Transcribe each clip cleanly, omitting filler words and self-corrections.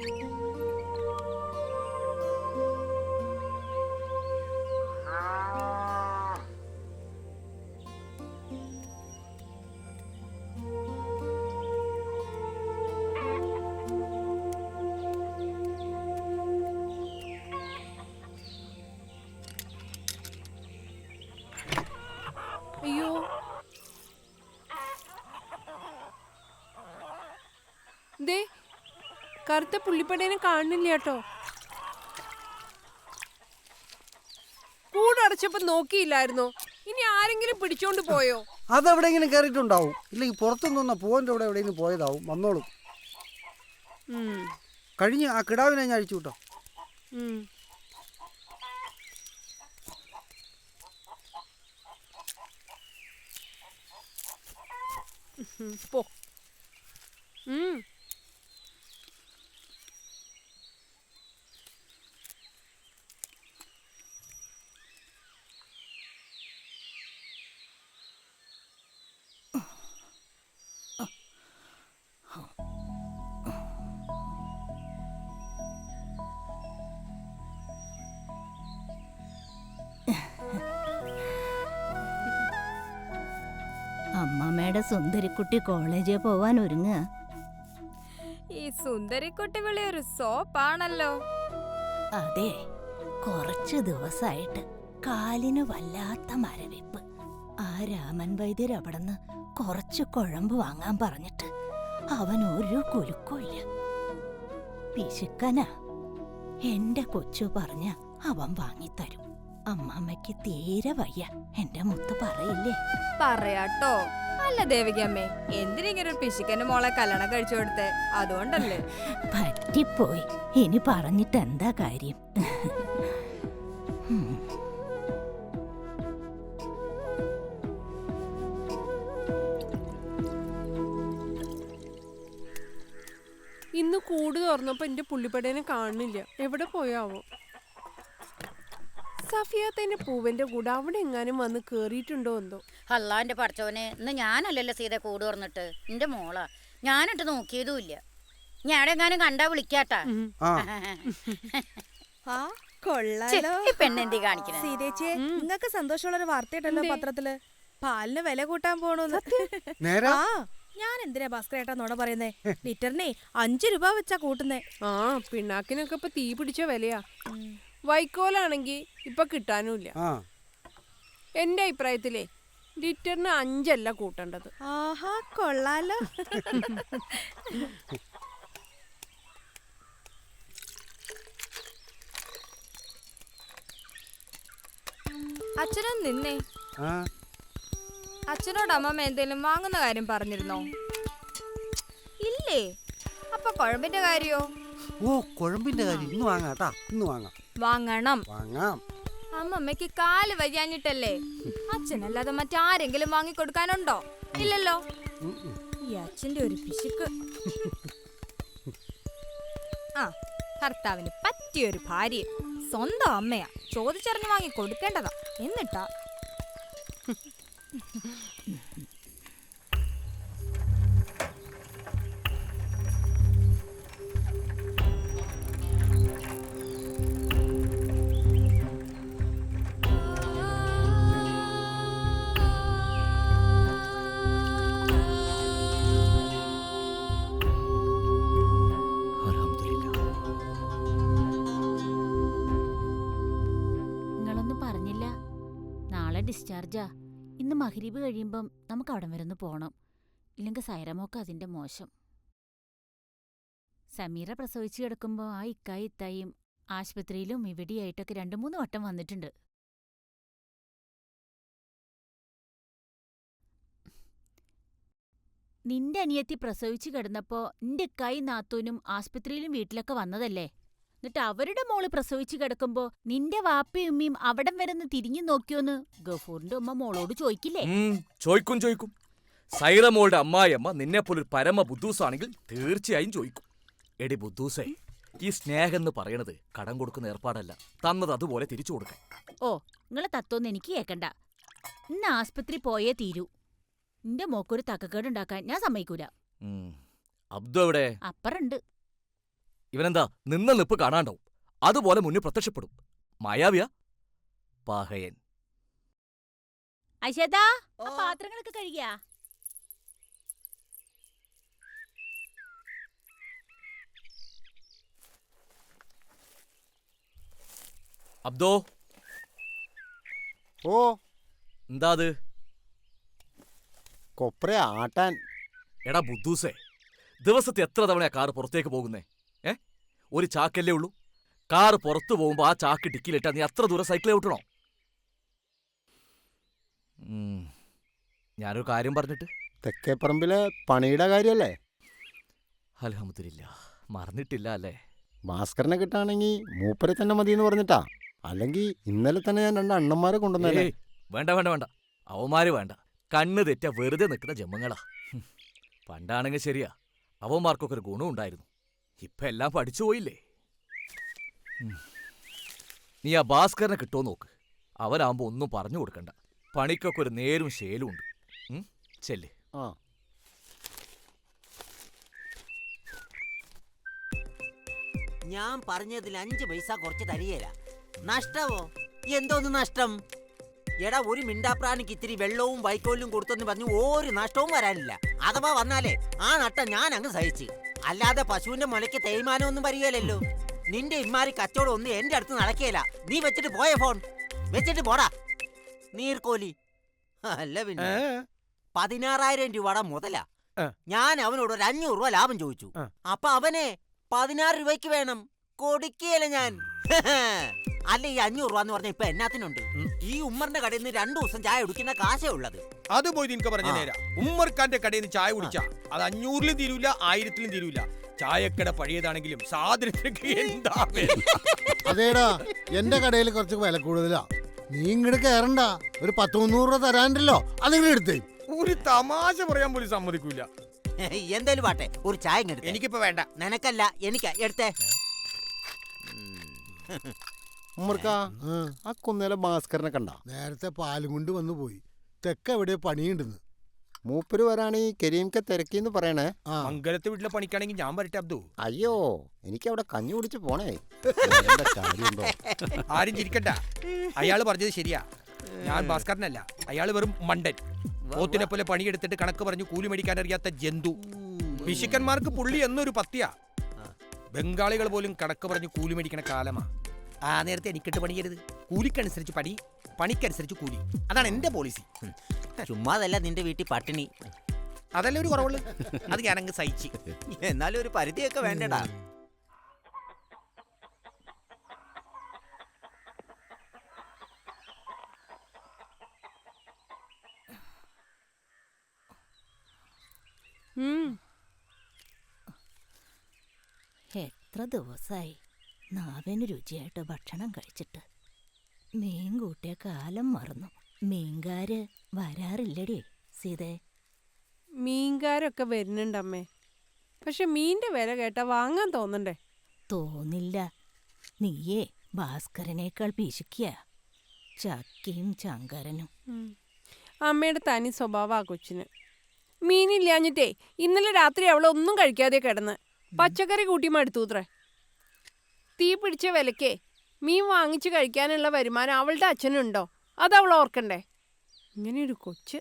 അയ്യോ, ദേ കറുത്ത പുള്ളിപ്പടേനെ കാണുന്നില്ല കേട്ടോ. കൂടടച്ചപ്പോ നോക്കിയില്ലായിരുന്നോ? ഇനി ആരെങ്കിലും പിടിച്ചോണ്ട് പോയോ? അതെവിടെയെങ്കിലും കയറിയിട്ടുണ്ടാവും. ഇല്ലെങ്കിൽ പുറത്തുനിന്ന് പൂവന്റെ അവിടെ എവിടെയെങ്കിലും പോയതാവും. വന്നോളും. കഴിഞ്ഞ് ആ കിടാവിനെ ഞാൻ അഴിച്ചു വിട്ടോ. പോ. അമ്മമ്മയുടെ സുന്ദരിക്കുട്ടി കോളേജിൽ പോവാൻ ഒരുങ്ങുക. ഈ സുന്ദരിക്കുട്ടി വിളി ഒരു സോപ്പാണല്ലോ. അതെ, കുറച്ചു ദിവസമായിട്ട് കാലിന് വല്ലാത്ത മരവിപ്പ്. ആ രാമൻ വൈദ്യർ അവിടുന്ന് കുറച്ച് കുഴമ്പ് വാങ്ങാൻ പറഞ്ഞിട്ട് അവൻ ഒരു കുലുക്കില്ല. പിശുക്കനാ. എന്റെ കൊച്ചു പറഞ്ഞ അവൻ വാങ്ങിത്തരും. അമ്മാമ്മയ്ക്ക് തീരെ വയ്യ. എന്റെ മുത്ത് പറയില്ലേ? പറയാട്ടോ. അല്ല ദേവികമ്മേ, എന്തിനിങ്ങനെ ഒരു പിശുക്കന്റെ മോളെ കല്യാണം കഴിച്ചു കൊടുത്തേ? അതുകൊണ്ടല്ലേ? പറ്റിപ്പോയി. ഇനി പറഞ്ഞിട്ട് എന്താ കാര്യം? ഇന്ന് കൂട് തുറന്നപ്പോ എന്റെ പുള്ളിപ്പടേനെ കാണുന്നില്ല. എവിടെ പോയാവോ? സഫിയാത്തന്റെ പൂവന്റെ കൂടെ അവിടെ എങ്ങാനും വന്ന് കേറിയിട്ടുണ്ടോ എന്തോ. അല്ലാന്റെ പഠിച്ചവനെ, ഇന്ന് ഞാനല്ലല്ലോ സീത കൂട് തുറന്നിട്ട്. എന്റെ മോളാ. ഞാനിട്ട് നോക്കിയതുമില്ല. ഞാൻ എങ്ങാനും കണ്ടാ വിളിക്കാട്ടാ. പെണ്ണെന്തി കാണിക്കണേ? സീതേച്ചിയെ, നിങ്ങക്ക് സന്തോഷമുള്ളൊരു വാർത്തയുണ്ടല്ലോ പത്രത്തില്. പാലിന് വില കൂട്ടാൻ പോണോന്ന്. ഞാൻ എന്തിനാ ഭാസ്കരേട്ടാ നോട പറയുന്നേ? ലിറ്ററിനെ 5 രൂപ വെച്ചാ കൂട്ടുന്നേ. പിണ്ണാക്കിനൊക്കെ ഇപ്പൊ തീ പിടിച്ച വിലയാ. വൈക്കോലാണെങ്കി ഇപ്പൊ കിട്ടാനുമില്ല. എന്റെ അഭിപ്രായത്തിലേ ലിറ്ററിന് 5 അല്ല കൂട്ടേണ്ടത്. ആഹാ, കൊള്ളാലോ. അച്ഛനും നിന്നേ. അച്ഛനോട് അമ്മമ്മ എന്തേലും വാങ്ങുന്ന കാര്യം പറഞ്ഞിരുന്നോ? ഇല്ലേ? അപ്പൊ കുഴമ്പിന്റെ കാര്യോ? കുഴമ്പിന്റെ കാര്യം ഇന്ന് വാങ്ങാട്ടാ. ഇന്ന് വാങ്ങാം. വാങ്ങണം. അമ്മമ്മക്ക് കാല് വയ്യാഞ്ഞിട്ടല്ലേ? അച്ഛനല്ലാതെ മറ്റാരെങ്കിലും വാങ്ങിക്കൊടുക്കാനുണ്ടോ? ഇല്ലല്ലോ. ഈ അച്ഛന്റെ ഒരു പിശുക്ക്. ഭർത്താവിന് പറ്റിയൊരു ഭാര്യ, സ്വന്തം അമ്മയാ. ചോദിച്ചറിഞ്ഞ് വാങ്ങി കൊടുക്കേണ്ടതാ. എന്നിട്ടാ ഡിസ്ചാർജാ. ഇന്ന് മഗ്‌രിബ് കഴിയുമ്പം നമുക്ക് അവിടം വരെ ഒന്ന് പോണം. ഇല്ലെങ്കിൽ സൈറമോക്ക് അതിന്റെ മോശം. സമീറ പ്രസവിച്ചു കിടക്കുമ്പോൾ ആ ഇത്തായും ആശുപത്രിയിലും ഇവിടെയായിട്ടൊക്കെ 2-3 വട്ടം വന്നിട്ടുണ്ട്. നിന്റെ അനിയത്തി പ്രസവിച്ചു കിടന്നപ്പോ നിന്റെ ഇക്കായും നാത്തൂനും ആശുപത്രിയിലും വീട്ടിലൊക്കെ വന്നതല്ലേ? എന്നിട്ട് അവരുടെ മോള് പ്രസവിച്ചു കിടക്കുമ്പോ നിന്റെ വാപ്പയും ഉമ്മയും അവിടം വരെ തിരിഞ്ഞു നോക്കിയോന്ന് ഗഫൂറിന്റെ ഉമ്മ മോളോട് ചോദിക്കില്ലേ? ചോദിക്കും. സൈറ മോളുടെ അമ്മായിയമ്മ നിന്നെപ്പോലൊരു പരമ ബുദ്ധൂസാണെങ്കിൽ തീർച്ചയായും ചോദിക്കും. എടി ബുദ്ധൂസേ, ഈ സ്നേഹം എന്ന് പറയണത് കടം കൊടുക്കുന്ന ഏർപ്പാടല്ല. തന്നത് അതുപോലെ തിരിച്ചു കൊടുക്കാൻ. നിങ്ങളെ തത്വൊന്നും എനിക്ക് കേക്കണ്ട. ഇന്ന് ആസ്പത്രി പോയേ തീരൂ. നിന്റെ മോക്കൊരു തക്കക്കേടുണ്ടാക്കാൻ ഞാൻ സമ്മതിക്കൂല. അബ്ദു എവിടെ? അപ്പറുണ്ട്. ഇവനെന്താ നിന്ന നിപ്പ് കാണാണ്ടാവും. അതുപോലെ മുന്നിൽ പ്രത്യക്ഷപ്പെടും. മായാവിയ പാഹയൻ. ഐഷേതാ, ആ പാത്രങ്ങളൊക്കെ കഴുകിയാ? അബ്ദോ, ഓ എന്താ അത്? കൊപ്ര ആട്ടാൻ. എടാ ബുദ്ധൂസേ, ദിവസത്തെ എത്ര തവണയാ കാറ് പുറത്തേക്ക് പോകുന്നേ? ഒരു ചാക്കല്ലേ ഉള്ളൂ? കാറ് പുറത്തു പോകുമ്പോ ആ ചാക്ക് ഡിക്കിലിട്ടാ നീ അത്ര ദൂരം സൈക്കിൾ ഓട്ടണോ? ഞാനൊരു കാര്യം പറഞ്ഞിട്ട്. തെക്കേപ്പറമ്പിലെ പണിയുടെ കാര്യല്ലേ? അൽഹംദുലില്ലാ, മറന്നിട്ടില്ല അല്ലേ? ഭാസ്കരനെ കിട്ടാണെങ്കിൽ മൂപ്പരെ തന്നെ മതിയെന്ന് പറഞ്ഞിട്ടാ. അല്ലെങ്കിൽ ഇന്നലെ തന്നെ ഞാൻ 2 അണ്ണന്മാരെ കൊണ്ടുവന്നേ. വേണ്ട വേണ്ട വേണ്ട, അവന്മാര് വേണ്ട. കണ്ണ് തെറ്റ വെറുതെ നിൽക്കുന്ന ജന്മങ്ങളാ. പണ്ടാണെങ്കിൽ ശരിയാ, അവന്മാർക്കൊക്കെ ഒരു ഗുണം ഉണ്ടായിരുന്നു. ഇപ്പൊ എല്ലാം പഠിച്ചു പോയില്ലേ? നീ ആ ഭാസ്കരനെ കിട്ടുമോ നോക്ക്. അവനാകുമ്പോ ഒന്നും പറഞ്ഞു കൊടുക്കണ്ട. പണിക്കൊക്കെ ഒരു നേരും ശേലും ഉണ്ട്. ചെല്ല്. ആ ഞാൻ പറഞ്ഞതിൽ 5 പൈസ കുറച്ച് തരികയില്ല. നഷ്ടവോ? എന്തോന്ന് നഷ്ടം? എടാ, ഒരു മിണ്ടാപ്രാണിക്ക് ഇത്തിരി വെള്ളവും വൈക്കോലും കൊടുത്തെന്ന് പറഞ്ഞ് ഒരു നഷ്ടവും വരാനില്ല. അഥവാ വന്നാലേ ആ നട്ടം ഞാൻ അങ്ങ് സഹിച്ച്. അല്ലാതെ പശുവിന്റെ മുലയ്ക്ക് തേയ്മാനമൊന്നും വരികയില്ലല്ലോ. നിന്റെ ഇമ്മാരി കച്ചവടം ഒന്നും എന്റെ അടുത്ത് നടക്കുകയില്ല. നീ വെച്ചിട്ട് പോയ ഫോൺ വെച്ചിട്ട് പോടാ നീർക്കോലി. അല്ല പിന്നെ 16,000 രൂപയുടെ മുതലാ. ഞാൻ അവനോട് ഒരു 500 രൂപ ലാഭം ചോദിച്ചു. അപ്പൊ അവനെ 16 രൂപയ്ക്ക് വേണം. കൊടുക്കുകയല്ല ഞാൻ. അല്ല, ഈ 500 രൂപ എന്ന് പറഞ്ഞ ഇപ്പൊ എന്നാത്തിനുണ്ട്? ഈ ഉമ്മറിന്റെ കടയിൽ നിന്ന് 2 ദിവസം ചായ കുടിക്കുന്ന കാശേ ഉള്ളത്. അത് പോയി നിനക്ക് പറഞ്ഞ നേരാ. ഉമ്മർക്കാന്റെ കടയിൽ നിന്ന് ചായ കുടിച്ചാ അത് 500-ലും തീരൂല, 1000-ലും തീരൂല. ചായക്കട പഴയതാണെങ്കിലും സാധനത്തിനൊക്കെ എന്താ വില? അതേടാ, എന്റെ കടയിൽ കുറച്ച് വില കൂടുതലാ. നീ ഇങ്ങോട്ട് കയറണ്ട. ഒരു 10-300 രൂപ തരാണ്ടല്ലോ, അതിങ്ങനെ എടുത്തേ. ഒരു തമാശ പറയാൻ പോലും സമ്മതിക്കൂല. എന്തായാലും പാട്ടെ, ഒരു ചായ എടുത്ത്. എനിക്കിപ്പോ വേണ്ട. നിനക്കല്ല, എനിക്കാ. എടുത്തേ. ഉമ്മർക്കാ, ആ കുന്നേലെ ഭാസ്കരനെ കണ്ട? നേരത്തെ പാലും കൊണ്ട് വന്നു പോയി. തെക്ക എവിടെ പണിയുണ്ടെന്ന്. മൂപ്പര് വരാണെങ്കിൽ കരീംക്കെ തിരക്കിന്ന് പറയണേ. മംഗലത്തെ വീട്ടിലെ പണിക്കാണെങ്കിൽ ഞാൻ വരട്ടെ അബ്ദു. അയ്യോ, എനിക്ക് അവിടെ കഞ്ഞി കുടിച്ച് പോണേ. കാര്യമുണ്ടോ? ആരും ചിരിക്കണ്ട. അയാള് പറഞ്ഞത് ശരിയാ. ഞാൻ ഭാസ്കരനല്ല, അയാള് വെറും മണ്ടൻ. പോത്തിനെ പോലെ പണിയെടുത്തിട്ട് കണക്ക് പറഞ്ഞു കൂലി മേടിക്കാൻ അറിയാത്ത ജന്തു. പിശുക്കന്മാർക്ക് പുള്ളി എന്നൊരു പത്തിയാ. ബംഗാളികൾ പോലും കണക്ക് പറഞ്ഞു കൂലി മേടിക്കണ കാലമാ. ആ നേരത്തെ എനിക്കിട്ട് പണിയരുത്. കൂലിക്കനുസരിച്ച് പണി, പണിക്കനുസരിച്ച് കൂലി. അതാണ് എന്റെ പോളിസി. ചുമ്മാതല്ല നിന്റെ വീട്ടിൽ പട്ടിണി. അതല്ലേ ഒരു കുറവുള്ളു. അത് ഞാനങ്ങ് സഹിച്ച്. എന്നാലും ഒരു പരിധിയൊക്കെ വേണ്ടടാ. എത്ര ദിവസമായി നാവിന് രുചിയായിട്ട് ഭക്ഷണം കഴിച്ചിട്ട്. മീൻ കൂട്ടിയ കാലം മറന്നു. മീൻകാര് വരാറില്ലടി സീതേ? മീൻകാരൊക്കെ വരുന്നുണ്ടമ്മേ. പക്ഷെ മീൻ്റെ വില കേട്ടാ വാങ്ങാൻ തോന്നണ്ടേ? തോന്നില്ല. നീയേ ഭാസ്കരനേക്കാൾ പിശുക്കിയ. ചക്കയും ചങ്കരനും. അമ്മയുടെ തനി സ്വഭാവം ആ കൊച്ചിന്. മീനില്ലാഞ്ഞിട്ടേ ഇന്നലെ രാത്രി അവളൊന്നും കഴിക്കാതെ കിടന്ന് പച്ചക്കറി കൂട്ടി മടുത്തൂത്രേ. തീ പിടിച്ച വിലക്കേ മീൻ വാങ്ങിച്ചു കഴിക്കാനുള്ള വരുമാനം അവളുടെ അച്ഛനുണ്ടോ? അതവൾ ഓർക്കണ്ടേ? ഇങ്ങനെയൊരു കൊച്ച്.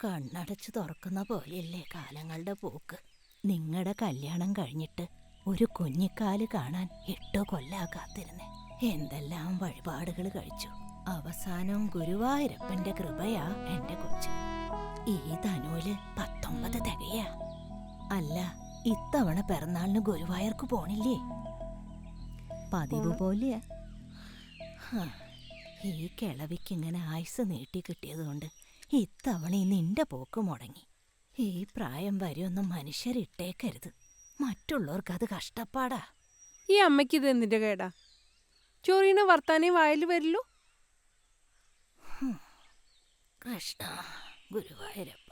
കണ്ണടച്ച് തുറക്കുന്ന പോലെയല്ലേ കാലങ്ങളുടെ പോക്ക്. നിങ്ങളുടെ കല്യാണം കഴിഞ്ഞിട്ട് ഒരു കുഞ്ഞിക്കാല് കാണാൻ 8 കൊല്ലാ കാത്തിരുന്നേ. എന്തെല്ലാം വഴിപാടുകൾ കഴിച്ചു. അവസാനം ഗുരുവായൂരപ്പന്റെ കൃപയാ എന്റെ കൊച്ച്. ഈ ധനുവില് 19 തികയാ. അല്ല, ഇത്തവണ പിറന്നാളിന് ഗുരുവായൂർക്ക് പോണില്ലേ? പതിവ് പോലെയാ. ഈ കിളവിക്കിങ്ങനെ ആയുസ് നീട്ടി കിട്ടിയതുകൊണ്ട് ഇത്തവണ നിന്റെ പോക്ക് മുടങ്ങി. ഈ പ്രായം വരെയൊന്നും മനുഷ്യരിട്ടേക്കരുത്. മറ്റുള്ളവർക്ക് അത് കഷ്ടപ്പാടാ. ഈ അമ്മയ്ക്ക് ഇത് എന്തിന്റെ കേടാ? ചൊറീന വർത്താനേ വായിൽ വരില്ലു. കൃഷ്ണ ഗുരുവായൂരപ്പ.